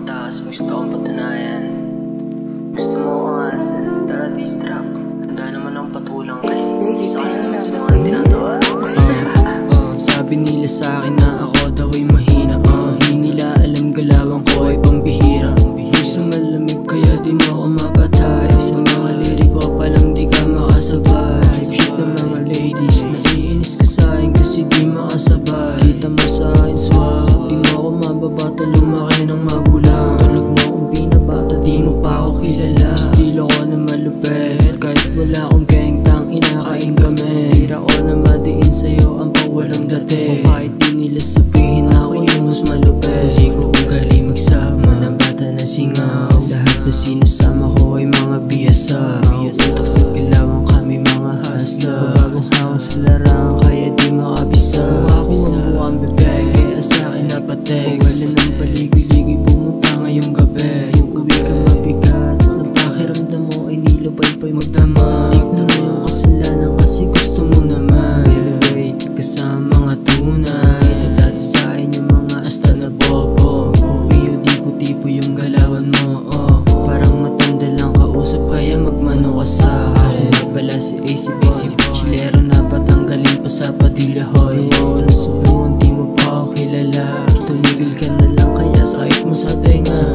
takas, gusto kong patunayan. Gusto mo ko nga sa tara distract. Handa naman ang patulang kay sa kanya sa mga tinatawa. Sabi nila sa akin na ako daw ay mahina. Di nila alam galawang ko ay pambihira. Puso malamig kaya di mo ako mapatay. Sa mga liriko pa lang di ka makasabay. Shit na mga ladies, naiinis ka sa akin kasi di makasabay. Kita mo sa akin swag, di mo ako mababata, lumaki ng magulang. Tulog mo akong binabata, di mo pa ako kilala. Estilo ko na malupet, kahit wala akong gang tang inakain kami. Tira ko na madiin sa'yo ang pawalang dati. O kahit di nila sabihin ako yung mas malupet. Hindi ko ugali magsama ng bata na singaw. Lahat na sinasama ko ay mga biyasa. Utak sa kilawang kami mga hustler. Bagong hawak sa larang kaya di makabisa. Ako ang mukhang bebek kaya sa'kin napatext. Wala ng paligid-ligid pumunta ngayong gabi. Yung uwi ka mabigat, napakiramdam mo ay nilabay-bay magdama. Di ko na yung kasalanan kasi gusto mo naman. Elevate ka sa mga tunay. Dati sa'kin yung mga asta na bobo. Iyo di ko tipo yung galawan mo. Parang matanda lang kausap kaya magmano ka sa akin. Ako pala si AC/DC Chilero na patanggalin pa sa Padilla Hoy. Nasa buwan di mo pa ako kilala. Tumigil ka na lang kaya sakit mo sa tenga.